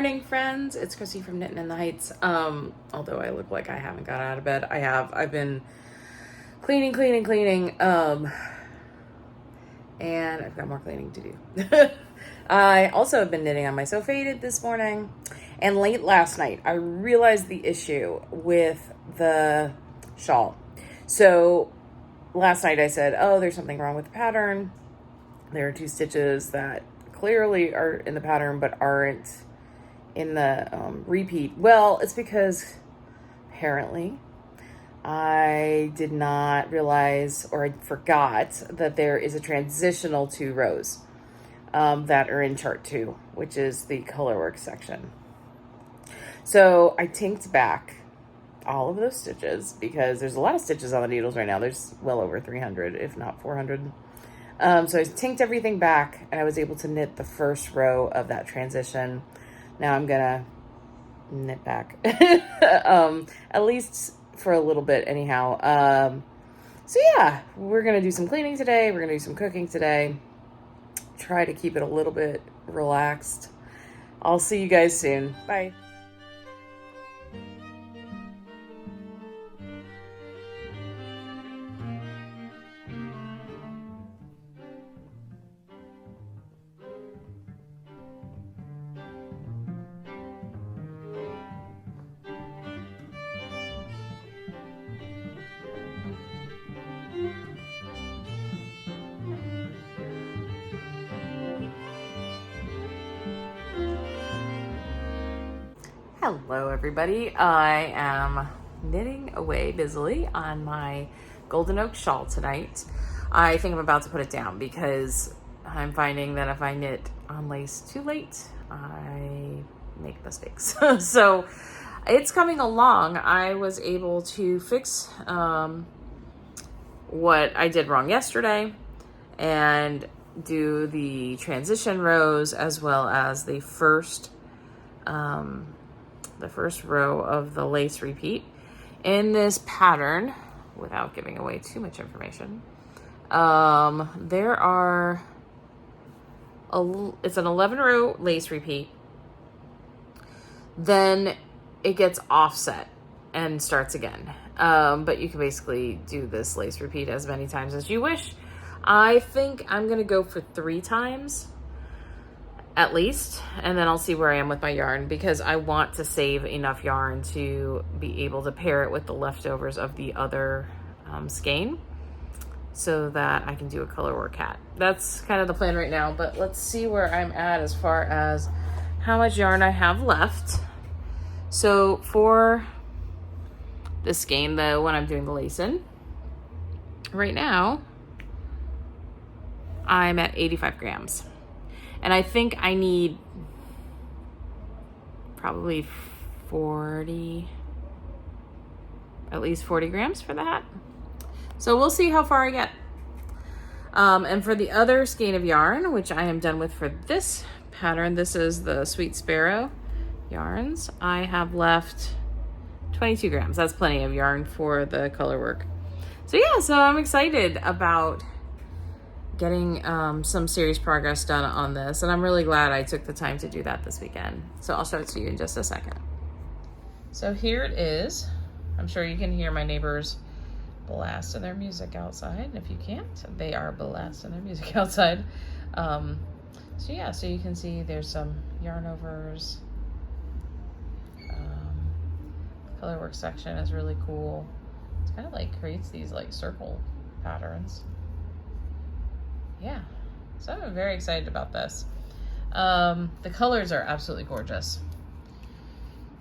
morning, friends. It's Chrissy from Knittin in the Heights. Although I look like I haven't got out of bed. I have. I've been cleaning. And I've got more cleaning to do. I also have been knitting on my So Faded this morning. And late last night, I realized the issue with the shawl. So last night I said, oh, there's something wrong with the pattern. There are 2 stitches that clearly are in the pattern but aren't in the repeat. Well, it's because apparently I did not realize, or I forgot, that there is a transitional 2 rows that are in chart 2, which is the colorwork section. So I tinked back all of those stitches because there's a lot of stitches on the needles right now. There's well over 300, if not 400. So I tinked everything back and I was able to knit the first row of that transition. Now I'm gonna knit back, at least for a little bit anyhow. So yeah, we're gonna do some cleaning today. We're gonna do some cooking today. Try to keep it a little bit relaxed. I'll see you guys soon. Bye. Hello everybody, I am knitting away busily on my golden oak shawl tonight. I think I'm about to put it down because I'm finding that if I knit on lace too late, I make mistakes. So it's coming along. I was able to fix what I did wrong yesterday and do the transition rows as well as the first row of the lace repeat in this pattern without giving away too much information. There are it's an 11 row lace repeat, then it gets offset and starts again, but you can basically do this lace repeat as many times as you wish. I think I'm gonna go for 3 times at least, and then I'll see where I am with my yarn because I want to save enough yarn to be able to pair it with the leftovers of the other skein so that I can do a colorwork hat. That's kind of the plan right now, but let's see where I'm at as far as how much yarn I have left. So for this skein, the one I'm doing the lace in, right now I'm at 85 grams. And I think I need probably at least 40 grams for the hat. So we'll see how far I get. And for the other skein of yarn, which I am done with for this pattern, this is the Sweet Sparrow yarns. I have left 22 grams. That's plenty of yarn for the color work. So yeah, so I'm excited about getting some serious progress done on this, and I'm really glad I took the time to do that this weekend. So I'll show it to you in just a second. So here it is. I'm sure you can hear my neighbors blasting their music outside, and if you can't, they are blasting their music outside. So yeah, so you can see there's some yarn overs. The colorwork section is really cool. It's kind of like creates these like circle patterns. Yeah, so I'm very excited about this. The colors are absolutely gorgeous.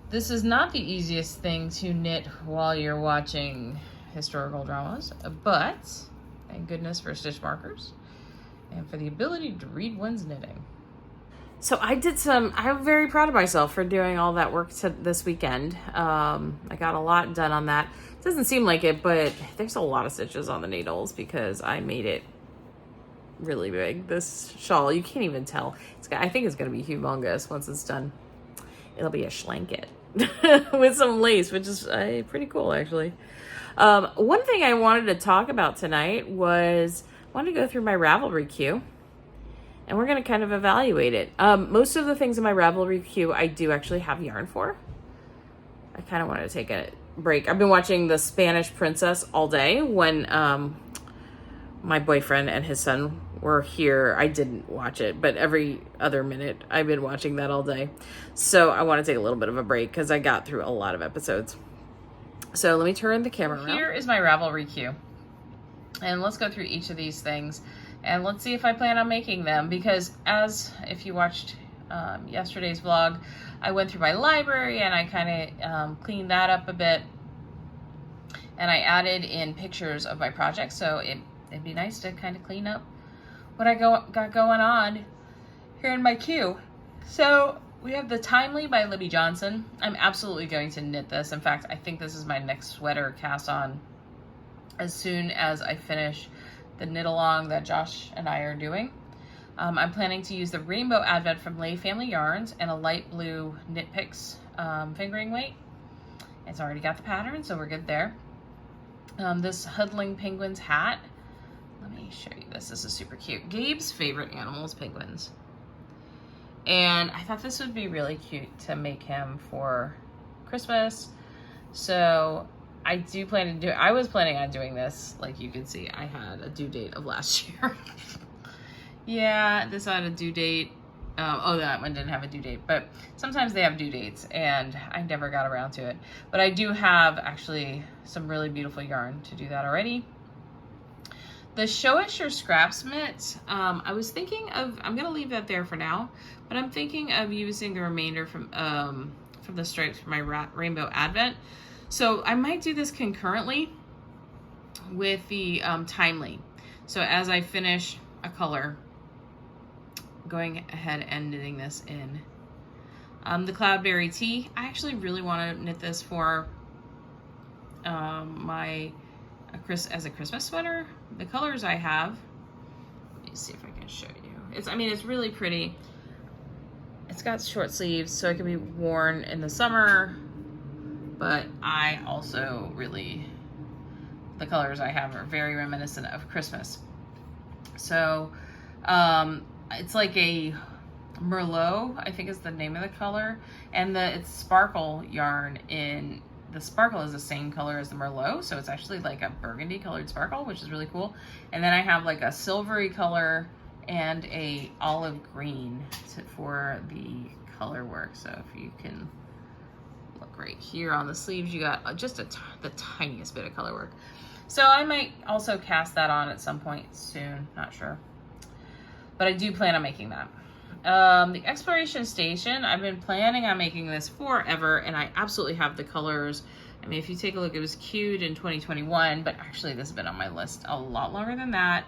This is not the easiest thing to knit while you're watching historical dramas, but thank goodness for stitch markers and for the ability to read one's knitting. So I'm very proud of myself for doing all that work this weekend. I got a lot done on that. It doesn't seem like it, but there's a lot of stitches on the needles because I made it really big. This shawl, you can't even tell. I think it's going to be humongous once it's done. It'll be a schlanket with some lace, which is pretty cool actually. One thing I wanted to talk about tonight was I wanted to go through my Ravelry Queue and we're going to kind of evaluate it. Most of the things in my Ravelry queue I do actually have yarn for. I kind of wanted to take a break. I've been watching The Spanish Princess all day when my boyfriend and his son were here. I didn't watch it, but every other minute I've been watching that all day. So I want to take a little bit of a break because I got through a lot of episodes. So let me turn the camera around. Here is my Ravelry queue. And let's go through each of these things and let's see if I plan on making them, because if you watched yesterday's vlog, I went through my library and I kind of cleaned that up a bit, and I added in pictures of my projects, so it'd be nice to kind of clean up what I got going on here in my queue. So we have the Timely by Libby Johnson. I'm absolutely going to knit this. In fact, I think this is my next sweater cast on as soon as I finish the knit along that Josh and I are doing. I'm planning to use the Rainbow Advent from Lay Family Yarns and a light blue Knit Picks fingering weight. It's already got the pattern, so we're good there. This Huddling Penguins hat. Let me show you this. This is super cute. Gabe's favorite animal is penguins. And I thought this would be really cute to make him for Christmas. So I do plan to do it. I was planning on doing this. Like you can see, I had a due date of last year. Yeah, this had a due date. Oh, that one didn't have a due date, but sometimes they have due dates and I never got around to it. But I do have actually some really beautiful yarn to do that already. The Show Us Your Scraps mitt, I was thinking of, I'm gonna leave that there for now, but I'm thinking of using the remainder from the stripes for my Rainbow Advent. So I might do this concurrently with the Timely. So as I finish a color, going ahead and knitting this in. The Cloudberry Tea, I actually really want to knit this for as a Christmas sweater. The colors I have, let me see if I can show you. It's really pretty. It's got short sleeves, so it can be worn in the summer, but I also the colors I have are very reminiscent of Christmas. So, it's like a Merlot, I think is the name of the color, and it's sparkle yarn. The sparkle is the same color as the Merlot, so it's actually like a burgundy colored sparkle, which is really cool. And then I have like a silvery color and a olive green for the color work. So if you can look right here on the sleeves, you got just the tiniest bit of color work. So I might also cast that on at some point soon, not sure. But I do plan on making that. The Exploration Station, I've been planning on making this forever, and I absolutely have the colors. I mean, if you take a look, it was queued in 2021, but actually this has been on my list a lot longer than that.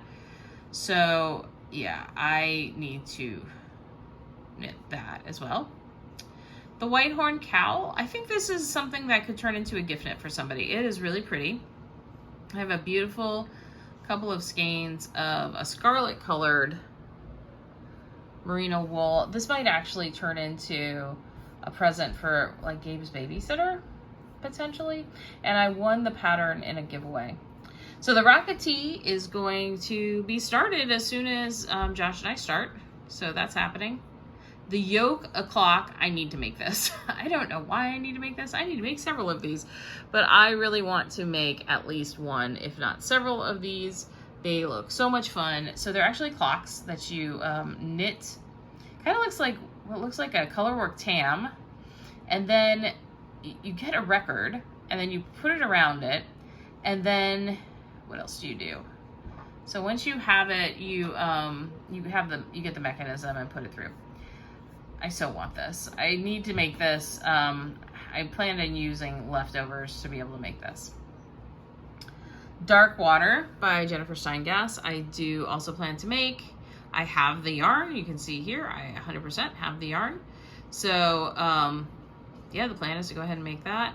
So yeah, I need to knit that as well. The Whitehorn Cowl, I think this is something that could turn into a gift knit for somebody. It is really pretty. I have a beautiful couple of skeins of a scarlet colored merino wool. This might actually turn into a present for like Gabe's babysitter, potentially. And I won the pattern in a giveaway. So the Rocketee is going to be started as soon as Josh and I start. So that's happening. The Yoke O'Clock, I need to make this. I don't know why I need to make this. I need to make several of these, but I really want to make at least one, if not several of these. They look so much fun. So they're actually clocks that you knit. Kind of looks like what looks like a colorwork tam. And then you get a record and then you put it around it. And then what else do you do? So once you have it, you get the mechanism and put it through. I so want this. I need to make this. I planned on using leftovers to be able to make this. Dark Water by Jennifer Steingass. I do also plan to make. I have the yarn. You can see here, I 100% have the yarn. So, yeah, the plan is to go ahead and make that.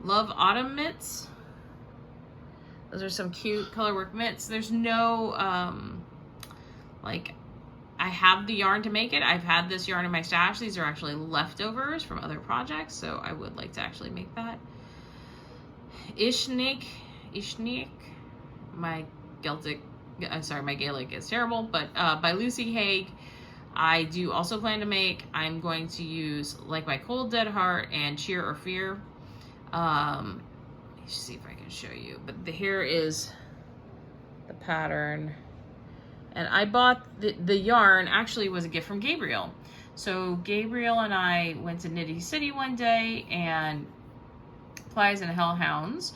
Love Autumn mitts. Those are some cute colorwork mitts. There's no, I have the yarn to make it. I've had this yarn in my stash. These are actually leftovers from other projects, so I would like to actually make that. Ishnik, my Celtic sorry, my Gaelic is terrible, but by Lucy Haig. I do also plan to make, I'm going to use Like My Cold Dead Heart and Cheer or Fear. Let me see if I can show you. But here is the pattern. And I bought the yarn, actually was a gift from Gabriel. So Gabriel and I went to Knitty City one day, and Plies and Hellhounds,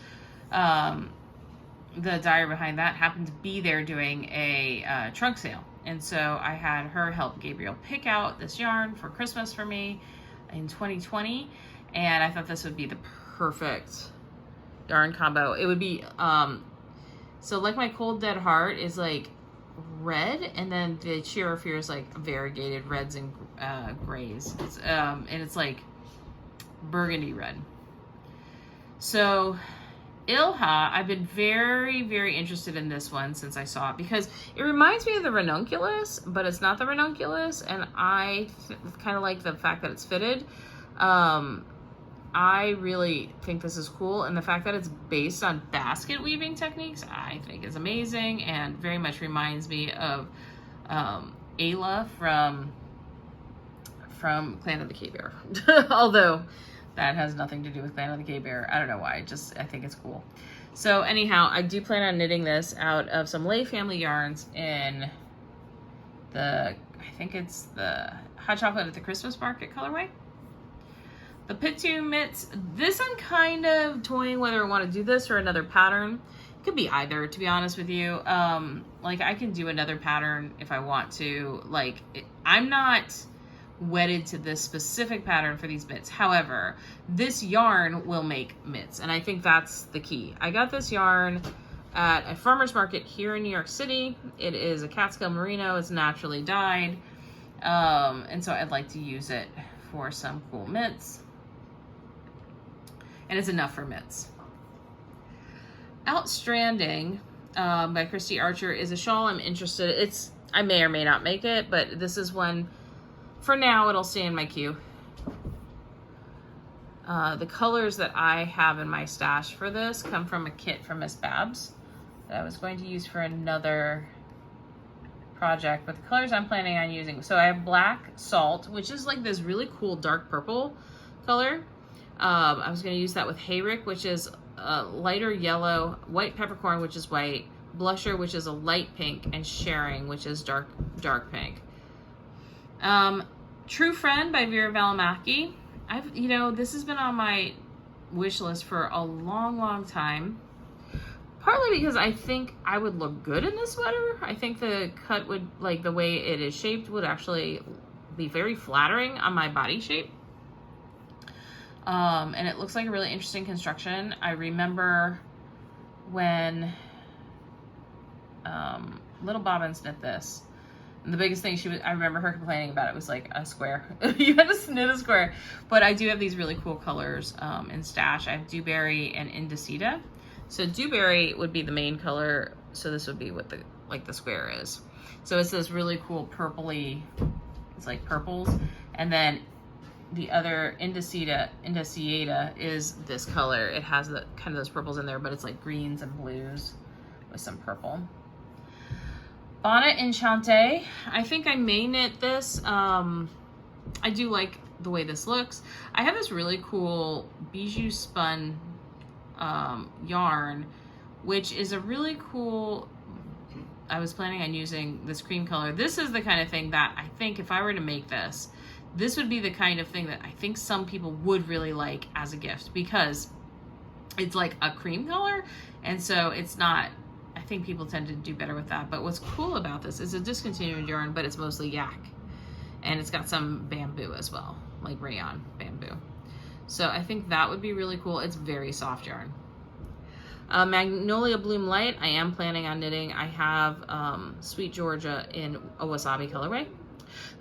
the diary behind that, happened to be there doing a trunk sale. And so I had her help Gabriel pick out this yarn for Christmas for me in 2020. And I thought this would be the perfect yarn combo. It would be, so Like My Cold Dead Heart is like red, and then the Cheer or Fear is like variegated reds and grays. It's, and it's like burgundy red. So Ilha, I've been very, very interested in this one since I saw it, because it reminds me of the ranunculus, but it's not the ranunculus, and I kind of like the fact that it's fitted. I really think this is cool, and the fact that it's based on basket weaving techniques, I think is amazing, and very much reminds me of Ayla from Clan of the Cave Bear. Although that has nothing to do with Clan of the Cave Bear. I don't know why. I think it's cool. So anyhow, I do plan on knitting this out of some Lay Family yarns in I think it's the Hot Chocolate at the Christmas Market colorway. The Pitu mitts, this I'm kind of toying whether I want to do this or another pattern. It could be either, to be honest with you. Like, I can do another pattern if I want to. Like, I'm not wedded to this specific pattern for these mitts. However, this yarn will make mitts, and I think that's the key. I got this yarn at a farmer's market here in New York City. It is a Catskill Merino. It's naturally dyed, and so I'd like to use it for some cool mitts, and it's enough for mitts. Outstranding by Christy Archer is a shawl I'm interested. I may or may not make it, but this is one. For now, it'll stay in my queue. The colors that I have in my stash for this come from a kit from Miss Babs that I was going to use for another project, but the colors I'm planning on using. So I have Black Salt, which is like this really cool dark purple color. I was going to use that with Hayrick, which is a lighter yellow, White Peppercorn, which is white, Blusher, which is a light pink, and Sharing, which is dark pink. True Friend by Vera Valimaki. This has been on my wish list for a long time. Partly because I think I would look good in this sweater. I think the cut would, like the way it is shaped, would actually be very flattering on my body shape. And it looks like a really interesting construction. I remember when Little Bobbins knit this. And the biggest thing I remember her complaining about it was like a square. You had to knit a square. But I do have these really cool colors in stash. I have Dewberry and Indicita. So Dewberry would be the main color. So this would be what the square is. So it's this really cool purpley, it's like purples. And then the other Indicita is this color. It has the kind of those purples in there, but it's like greens and blues with some purple. Bonnet Enchante. I think I may knit this. I do like the way this looks. I have this really cool Bijou Spun yarn, which is a really cool, I was planning on using this cream color. This is the kind of thing that I think if I were to make this would be the kind of thing that I think some people would really like as a gift, because it's like a cream color, and so it's not, I think people tend to do better with that. But what's cool about this is a discontinued yarn, but it's mostly yak. And it's got some bamboo as well, like rayon bamboo. So I think that would be really cool. It's very soft yarn. Magnolia Bloom Light, I am planning on knitting. I have Sweet Georgia in a wasabi colorway.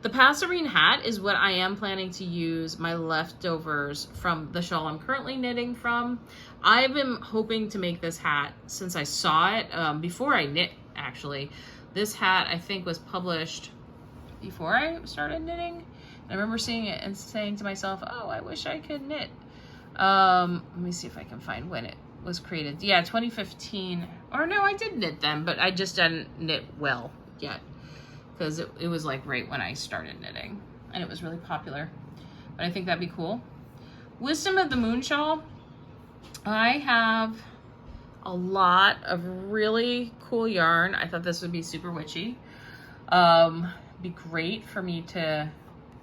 The Passerine hat is what I am planning to use my leftovers from the shawl I'm currently knitting from. I've been hoping to make this hat since I saw it, before I knit, actually. This hat, I think, was published before I started knitting. I remember seeing it and saying to myself, oh, I wish I could knit. Let me see if I can find when it was created. Yeah, 2015. Or no, I did knit them, but I just didn't knit well yet. Because it was like right when I started knitting. And it was really popular. But I think that'd be cool. Wisdom of the Moon Shawl. I have a lot of really cool yarn. I thought this would be super witchy. Be great for me to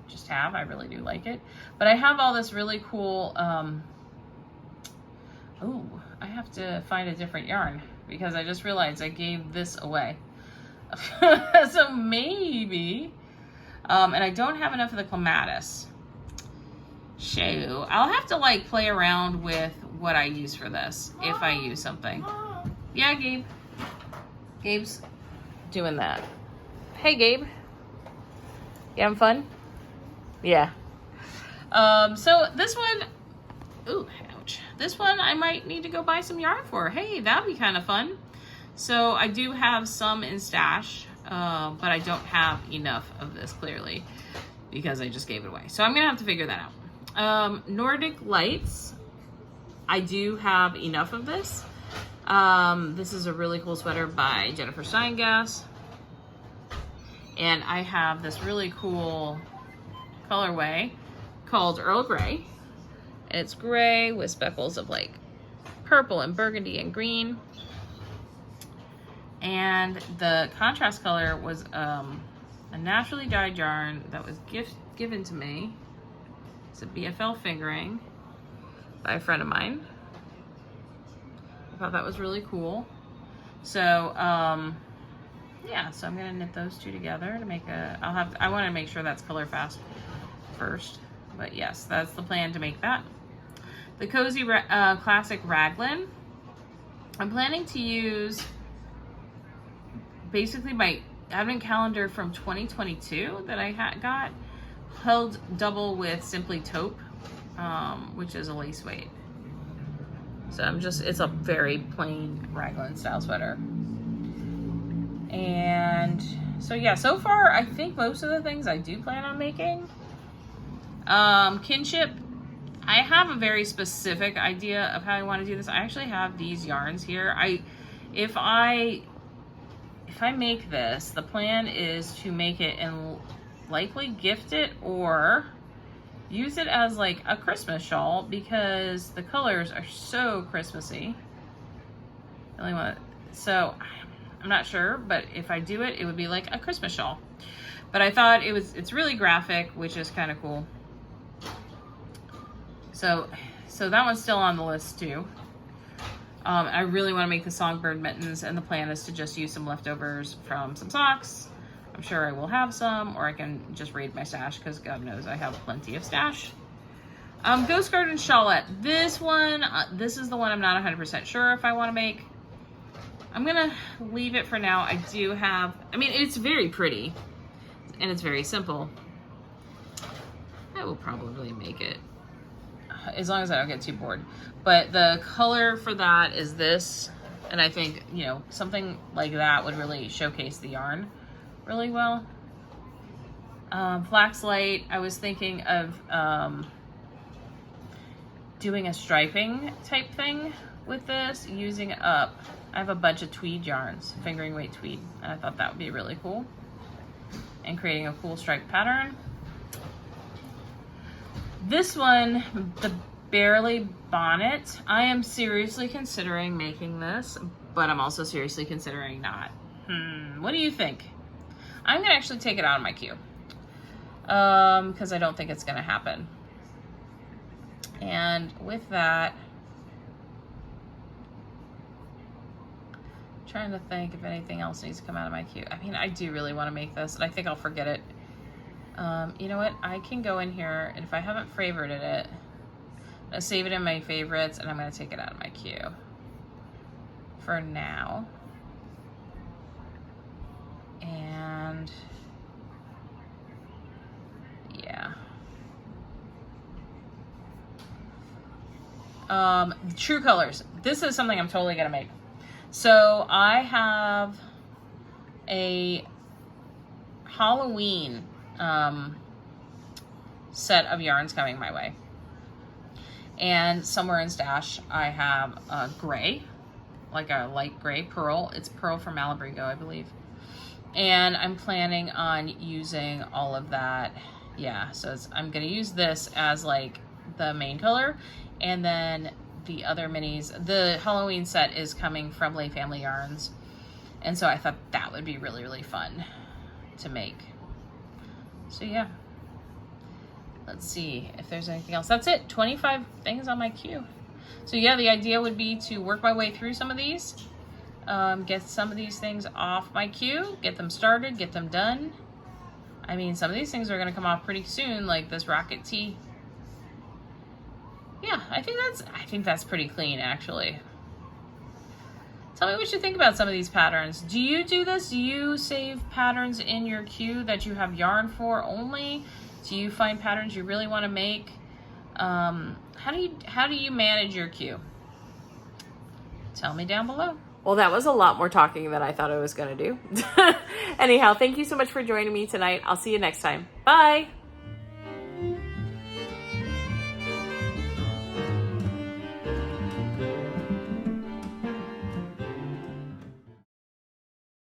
just have. I really do like it. But I have all this really cool, oh, I have to find a different yarn because I just realized I gave this away. So maybe, and I don't have enough of the clematis. So I'll have to like play around with what I use for this, if I use something. Yeah, Gabe. Gabe's doing that. Hey, Gabe. You having fun? Yeah. So this one, ooh, ouch. This one I might need to go buy some yarn for. Hey, that'd be kind of fun. So I do have some in stash, but I don't have enough of this clearly because I just gave it away. So I'm gonna have to figure that out. Nordic Lights, I do have enough of this. This is a really cool sweater by Jennifer Steingass. And I have this really cool colorway called Earl Grey. And it's gray with speckles of like purple and burgundy and green. And the contrast color was a naturally dyed yarn that was given to me. It's a BFL fingering by a friend of mine. I thought that was really cool. So, yeah, so I'm gonna knit those two together to make a, I wanna make sure that's color fast first. But yes, that's the plan to make that. The Cozy Classic Raglan. I'm planning to use basically my advent calendar from 2022 that I got held double with Simply Taupe, which is a lace weight. So it's a very plain raglan style sweater. And so yeah, so far I think most of the things I do plan on making. Kinship, I have a very specific idea of how I want to do this. I actually have these yarns here. If I make this, the plan is to make it and likely gift it or use it as like a Christmas shawl because the colors are so Christmassy. So I'm not sure, but if I do it, it would be like a Christmas shawl. But I thought it's really graphic, which is kind of cool. So that one's still on the list too. I really want to make the songbird mittens, and the plan is to just use some leftovers from some socks. I'm sure I will have some, or I can just raid my stash because God knows I have plenty of stash. Ghost Garden Shawlette. This one, this is the one I'm not 100% sure if I want to make. I'm gonna leave it for now. I do have, I mean, it's very pretty and it's very simple. I will probably make it as long as I don't get too bored. But the color for that is this. And I think, you know, something like that would really showcase the yarn really well. Flaxlight, I was thinking of doing a striping type thing with this, using up, I have a bunch of tweed yarns, fingering weight tweed, and I thought that would be really cool. And creating a cool stripe pattern. This one, the Barely Bonnet, I am seriously considering making this, but I'm also seriously considering not. What do you think? I'm gonna actually take it out of my queue. Because I don't think it's gonna happen. And with that, I'm trying to think if anything else needs to come out of my queue. I mean, I do really want to make this, and I think I'll forget it. You know what? I can go in here, and if I haven't favorited it, I'm gonna save it in my favorites, and I'm gonna take it out of my queue for now. And yeah. True Colors. This is something I'm totally gonna make. So I have a Halloween set of yarns coming my way. And somewhere in stash I have gray, like a light gray pearl. It's pearl from Ravelry Queue, I believe. And I'm planning on using all of that. Yeah, so I'm going to use this as like the main color. And then the other minis, the Halloween set is coming from Lay Family Yarns. And so I thought that would be really, really fun to make. So yeah. Let's see if there's anything else. That's it. 25 things on my queue. So yeah, the idea would be to work my way through some of these. Get some of these things off my queue, get them started, get them done. I mean, some of these things are going to come off pretty soon, like this rocket tee. Yeah, I think that's pretty clean, actually. Tell me what you think about some of these patterns. Do you do this? Do you save patterns in your queue that you have yarn for only? Do you find patterns you really want to make? How do you manage your queue? Tell me down below. Well, that was a lot more talking than I thought I was going to do. Anyhow, thank you so much for joining me tonight. I'll see you next time. Bye.